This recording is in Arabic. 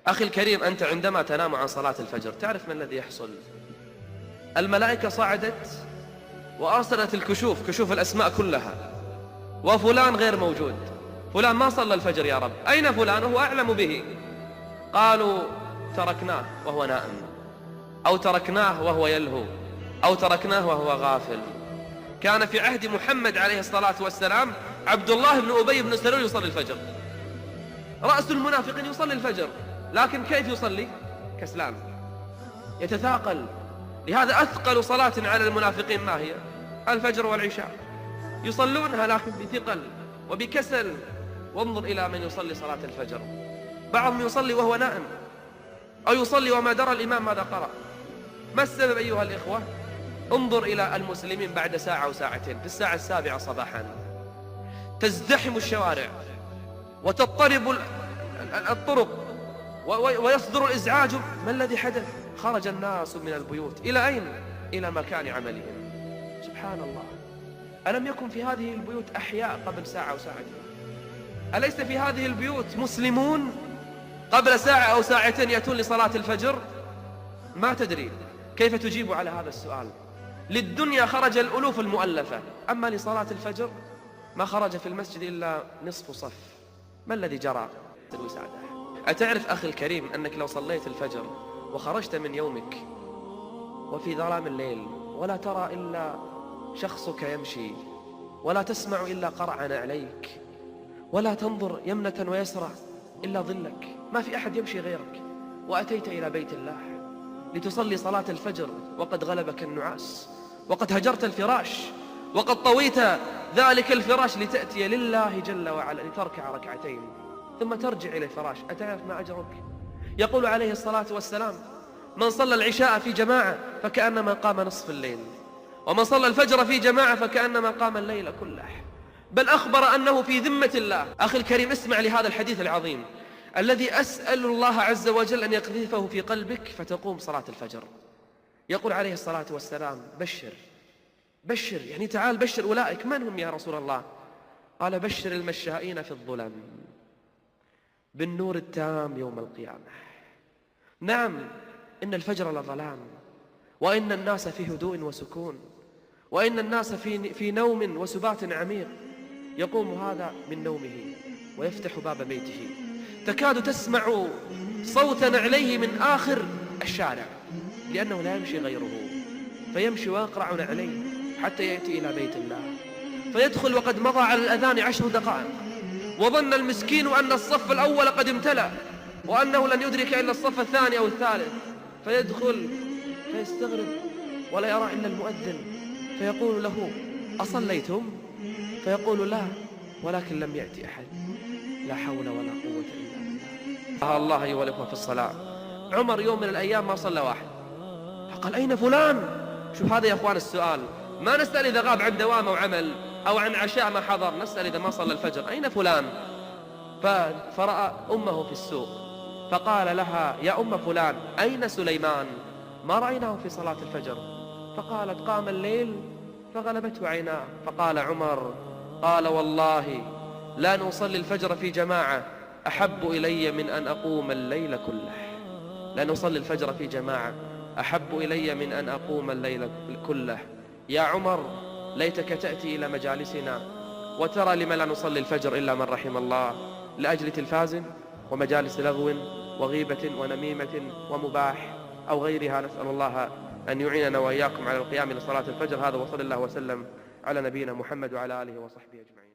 أخي الكريم، أنت عندما تنام عن صلاة الفجر تعرف ما الذي يحصل؟ الملائكة صعدت وأرسلت الكشوف، كشوف الأسماء كلها، وفلان غير موجود، فلان ما صلى الفجر يا رب، أين فلان؟ هو أعلم به. قالوا تركناه وهو نائم، أو تركناه وهو يلهو، أو تركناه وهو غافل. كان في عهد محمد عليه الصلاة والسلام عبد الله بن أبي بن سلول يصلي الفجر، رأس المنافقين يصلي الفجر، لكن كيف يصلي؟ كسلان، يتثاقل. لهذا أثقل صلاة على المنافقين ما هي؟ الفجر والعشاء، يصلونها لكن بثقل وبكسل. وانظر إلى من يصلي صلاة الفجر، بعضهم يصلي وهو نائم، أو يصلي وما درى الإمام ماذا قرأ. ما السبب أيها الإخوة؟ انظر إلى المسلمين بعد ساعة أو ساعتين، في الساعة 7 صباحا تزدحم الشوارع وتضطرب الطرق ويصدر الإزعاج. ما الذي حدث؟ خرج الناس من البيوت إلى أين؟ إلى مكان عملهم. سبحان الله، ألم يكن في هذه البيوت أحياء قبل ساعة أو ساعتين؟ أليس في هذه البيوت مسلمون قبل ساعة أو ساعتين يأتون لصلاة الفجر؟ ما تدري كيف تجيب على هذا السؤال. للدنيا خرج الألوف المؤلفة، أما لصلاة الفجر ما خرج في المسجد إلا نصف صف. ما الذي جرى؟ أتعرف أخي الكريم أنك لو صليت الفجر وخرجت من يومك وفي ظلام الليل ولا ترى إلا شخصك يمشي، ولا تسمع إلا قرع نعليك، ولا تنظر يمنة ويسرى إلا ظلك، ما في أحد يمشي غيرك، وأتيت إلى بيت الله لتصلي صلاة الفجر وقد غلبك النعاس، وقد هجرت الفراش، وقد طويت ذلك الفراش لتأتي لله جل وعلا لتركع ركعتين ثم ترجع إلى الفراش، أتعرف ما أجرك؟ يقول عليه الصلاة والسلام: من صلى العشاء في جماعة فكأنما قام نصف الليل، ومن صلى الفجر في جماعة فكأنما قام الليل كله. بل أخبر أنه في ذمة الله. أخي الكريم، اسمع لهذا الحديث العظيم الذي أسأل الله عز وجل أن يقذفه في قلبك فتقوم صلاة الفجر. يقول عليه الصلاة والسلام: بشر بشر، يعني تعال بشر أولئك. من هم يا رسول الله؟ قال: بشر المشائين في الظلم بالنور التام يوم القيامة. نعم، إن الفجر لظلام، وإن الناس في هدوء وسكون، وإن الناس في نوم وسبات عميق. يقوم هذا من نومه ويفتح باب بيته، تكاد تسمع صوتا عليه من آخر الشارع، لأنه لا يمشي غيره، فيمشي ويقرع عليه حتى يأتي إلى بيت الله، فيدخل وقد مضى على الأذان 10 دقائق، وظن المسكين أن الصف الأول قد امتلأ وأنه لن يدرك إلا الصف الثاني أو الثالث، فيدخل فيستغرب ولا يرى إلا المؤذن، فيقول له: أصليتم؟ فيقول: لا، ولكن لم يأتي أحد. لا حول ولا قوة إلا بالله. الله أيها الإخوة في الصلاة، عمر يوم من الأيام ما صلى واحد، فقال: أين فلان؟ شوف هذا يا أخوان السؤال، ما نسأل إذا غاب عن دوام أو عمل أو عن عشاء ما حضر، نسأل إذا ما صلى الفجر أين فلان؟ فرأى أمه في السوق فقال لها: يا أم فلان، أين سليمان؟ ما رأيناه في صلاة الفجر. فقالت: قام الليل فغلبته عيناه. فقال عمر: قال والله لا نصلي الفجر في جماعة أحب إلي من أن أقوم الليل كله. لا نصلي الفجر في جماعة أحب إلي من أن أقوم الليل كله. يا عمر، ليتك تأتي إلى مجالسنا وترى لما لا نصلي الفجر إلا من رحم الله، لأجل تلفاز ومجالس لغو وغيبة ونميمة ومباح أو غيرها. نسأل الله أن يعيننا وإياكم على القيام لصلاة الفجر. هذا وصلى الله وسلم على نبينا محمد وعلى آله وصحبه أجمعين.